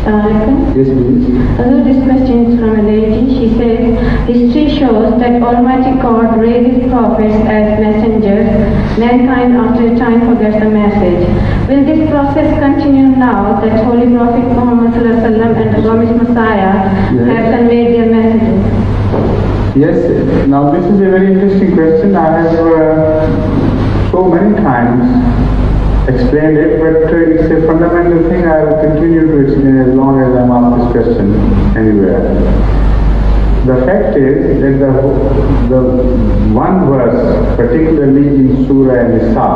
Yes, please. This question is from a lady. She says, history shows that Almighty God raises prophets as messengers. Mankind after a time forgets the message. Will this process continue now that Holy Prophet Muhammad ﷺ and the promised Messiah have conveyed their messages? Yes. Now this is a very interesting question. I have so many times explained it, but it's a fundamental thing I will continue to explain as long as I'm asked this question anywhere. The fact is that the one verse, particularly in Surah Nisa,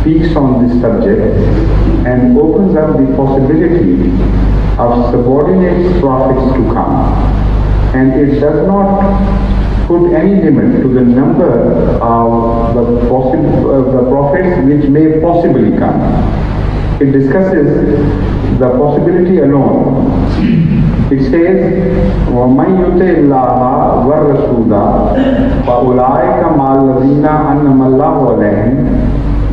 speaks on this subject and opens up the possibility of subordinate prophets to come. And it does not put any limit to the number of the prophets which may possibly come. It discusses the possibility alone. It says, وَمَنْ يُطِعِ اللَّهَ وَالرَّسُولَ فَأُولَٰئِكَ مَعَ الَّذِينَ أَنْعَمَ اللَّهُ عَلَيْهِمْ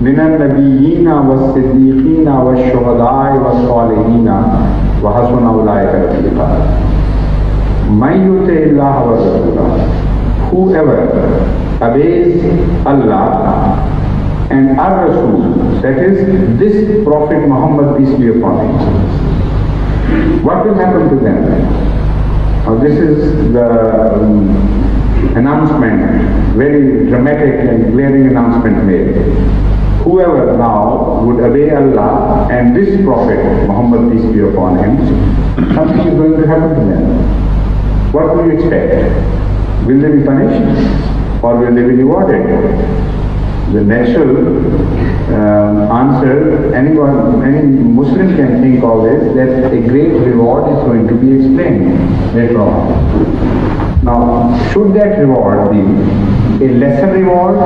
مِنَ النَّبِيِّينَ وَالصِّدِّيقِينَ وَالشُّهَدَاءِ وَالصَّالِحِينَ وَحَسُنَ أُولَٰئِكَ رَفِيقًا. مَنْ يُطِعِ اللَّهَ وَالرَّسُولَ, whoever obeys Allah and our Rasul, that is this Prophet Muhammad, peace be upon him, what will happen to them? Now this is the announcement, very dramatic and glaring announcement made. Whoever now would obey Allah and this Prophet Muhammad, peace be upon him, something is going to happen to them. What do you expect? Will they be punished or will they be rewarded? The natural answer any Muslim can think of is that a great reward is going to be explained later on. Now, should that reward be a lesser reward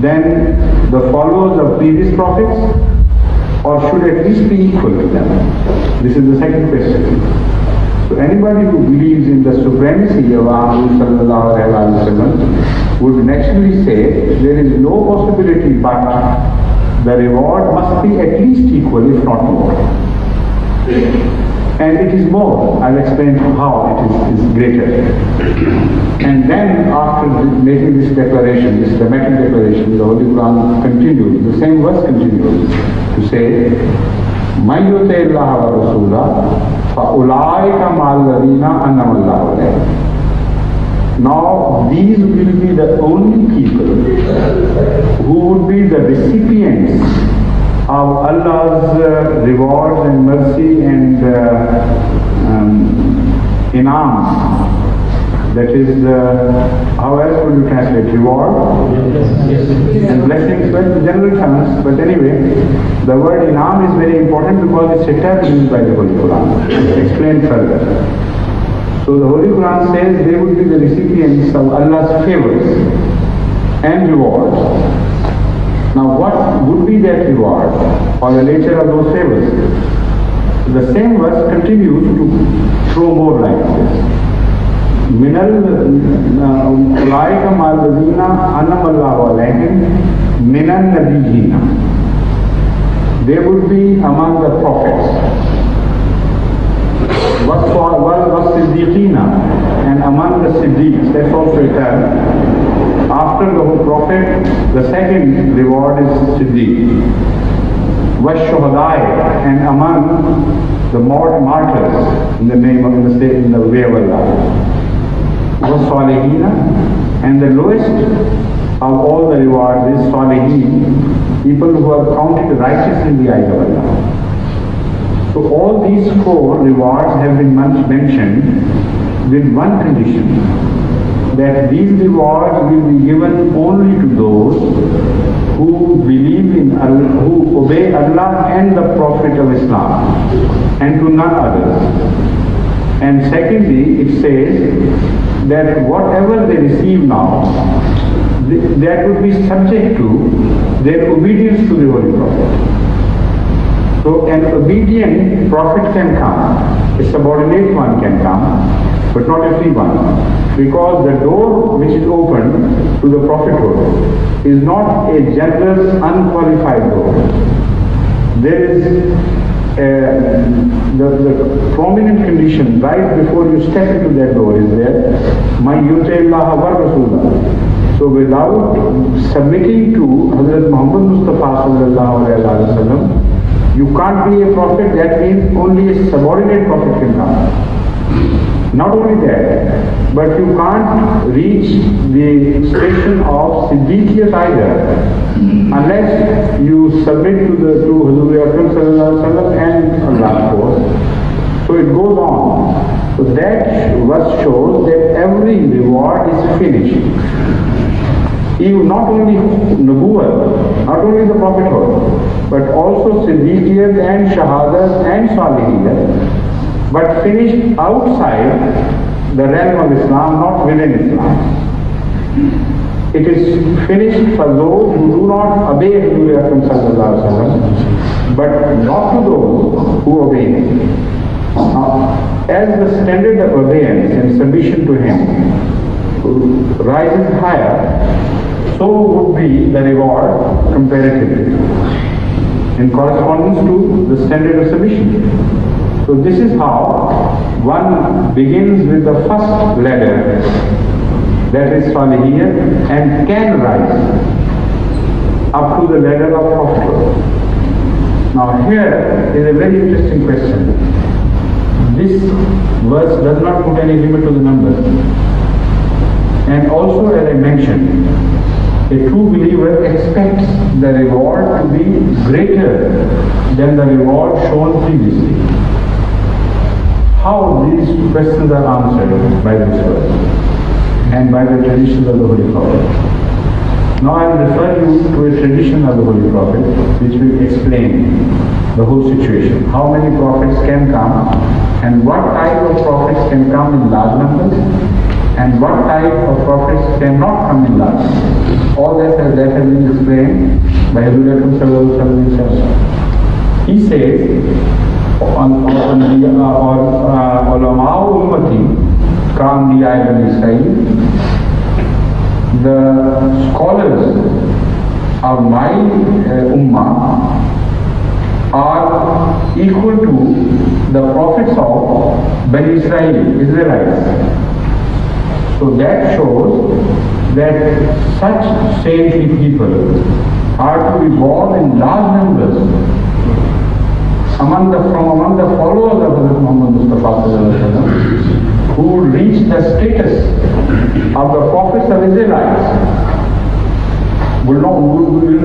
than the followers of previous prophets, or should at least be equal to them? This is the second question. So anybody who believes in the supremacy of Muhammad would naturally say there is no possibility but the reward must be at least equal, if not more. And it is more. I'll explain how it is greater. And then after making this declaration, this dramatic declaration, the Holy Quran continues, the same verse continues to say, مَنْ يُطِعِ اللَّهَ وَرَسُولَهُ فَأُولَٰئِكَ مَعَ الَّذِينَ أَنْعَمَ اللَّهُ عَلَيْهِمْ. Now these will be the only people who would be the recipients of Allah's rewards and mercy and inams. That is, how else would you translate reward? And blessings, well, in general terms, but anyway, the word inam is very important because it's a term used by the Holy Quran. It's explained further. So the Holy Quran says they would be the recipients of Allah's favors and rewards. Now what would be that reward or the nature of those favors? The same verse continues to throw more light on this. مِنَ أُولَٰئِكَ مَعَ الَّذِينَ أَنْعَمَ اللَّهُ عَلَيْهِمْ مِنَ النَّبِيِّينَ. They would be among the prophets. وَالصِّدِّيقِينَ, and among the Siddiqs. That's also a term. After the whole prophet, the second reward is Siddiq. وَالشُّهَدَاءِ, and among the martyrs in the name of in the way of Allah. وَالصَّالِحِينَ, and the lowest of all the rewards is Salihin, people who are counted righteous in the eyes of Allah. So all these four rewards have been mentioned with one condition, that these rewards will be given only to those who believe in Allah, who obey Allah and the Prophet of Islam, and to none others. And secondly, it says that whatever they receive now, that would be subject to their obedience to the Holy Prophet. So an obedient prophet can come, a subordinate one can come, but not everyone. Because the door which is open to the prophethood is not a generous, unqualified door. There is the prominent condition right before you step into that door is there, Man yuti Allah wa Rasulah. So without submitting to Hazrat Muhammad Mustafa sallallahu alaihi wasallam, you can't be a prophet. That means only a subordinate prophet can come. Not only that, but you can't reach the station of Siddiqiyat either, unless you submit to Hazrat Akram sallallahu alaihi wasallam and Allah, of course. So it goes on. So that verse shows that every reward is finished. Even not only Nubuwwat, not only the prophethood, but also Siddiqiyat and Shahadat and Salihiyat, but finished outside the realm of Islam, not within Islam. It is finished for those who do not obey Hazrat Akram sallallahu alaihi wasallam, but not to those who obey him. As the standard of obedience and submission to him rises higher, so would be the reward comparatively, in correspondence to the standard of submission. So this is how one begins with the first ladder, that is Salihiyat, and can rise up to the ladder of prophethood. Now here is a very interesting question. This verse does not put any limit to the numbers. And also, as I mentioned, a true believer expects the reward to be greater than the reward shown previously. How these questions are answered by this verse and by the traditions of the Holy Prophet. Now I will refer you to a tradition of the Holy Prophet which will explain the whole situation. How many prophets can come, and what type of prophets can come in large numbers, and what type of prophets cannot come in large numbers. All that has been explained by Hazrat Akram sallallahu alaihi wasallam. He says, ulama ummati kam niyai bani Israel, the scholars of my ummah are equal to the prophets of Bani Israel, Israelites. So that shows that such saintly people are to be born in large numbers from among the followers of Hazrat Muhammad Mustafa who will reach the status of the prophets of Israelites, will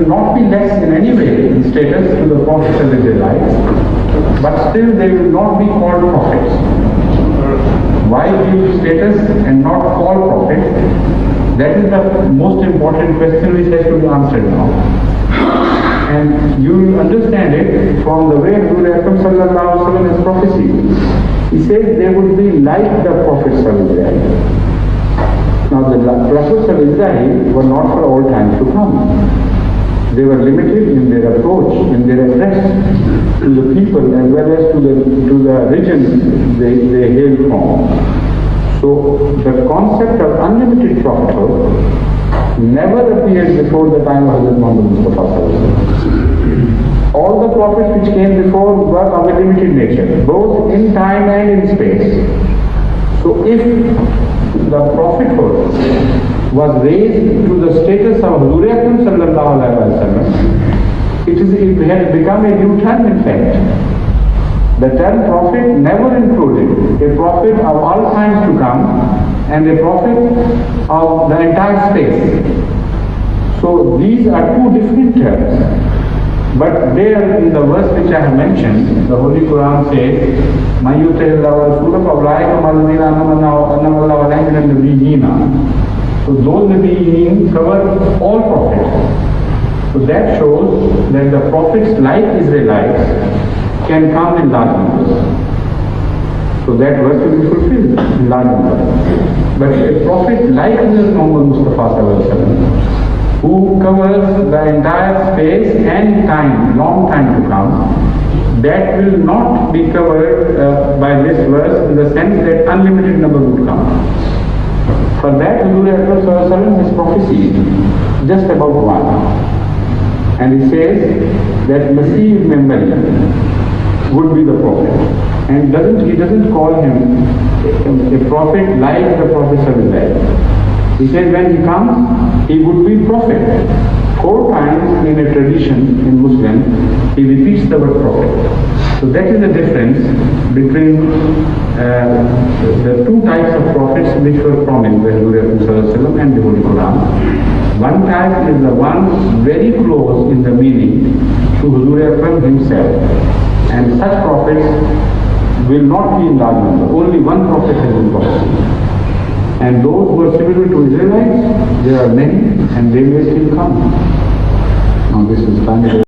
not be less in any way in status to the prophets of Israelites, but still they will not be called prophets. Why give status and not call prophets? That is the most important question which has to be answered now. And you will understand it from the way Hazrat Akram sallallahu alaihi wasallam has prophesied. He says they would be like the prophets of Israel. Now the prophets of Israel were not for all times to come. They were limited in their approach, in their address to the people as well as to the region they hail from. So the concept of unlimited prophethood never appeared before the time of Hazrat Muhammad Mustafa. All the prophets which came before were of a limited nature, both in time and in space. So if the prophethood was raised to the status of Hazrat Akram sallallahu alaihi wasallam, it had become a new term in fact. The term prophet never included a prophet of all times to come and a prophet of the entire space. So these are two different terms. But there in the verse which I have mentioned, the Holy Quran says, مَن يُطِعِ اللَّهَ وَرَسُولَهُ فَأُولَٰئِكَ مَعَ الَّذِينَ أَنْعَمَ اللَّهُ عَلَيْهِم مِّنَ النَّبِيِّينَ. So those Nabiyyin cover all prophets. So that shows that the prophets like Israelites can come in large numbers. So that verse will be fulfilled in large numbers. But a prophet like Muhammad Mustafa sallallahu alaihi wasallam, who covers the entire space and time, long time to come, that will not be covered by this verse in the sense that unlimited number would come. For that, Hazrat Akram has prophesied just about one. And he says that Masih memory, would be the prophet. And he doesn't call him a prophet like the Prophet ﷺ. He said when he comes, he would be prophet. 4 times in a tradition in Muslim, he repeats the word prophet. So that is the difference between the 2 types of prophets which were promised by Rasulullah and the Holy Quran. One type is the one very close in the meaning to Rasulullah himself, and such prophets will not be in large number. Only one prophet has been prophesied. And those who are similar to Israelites, there are many, and they may still come. Now this is time.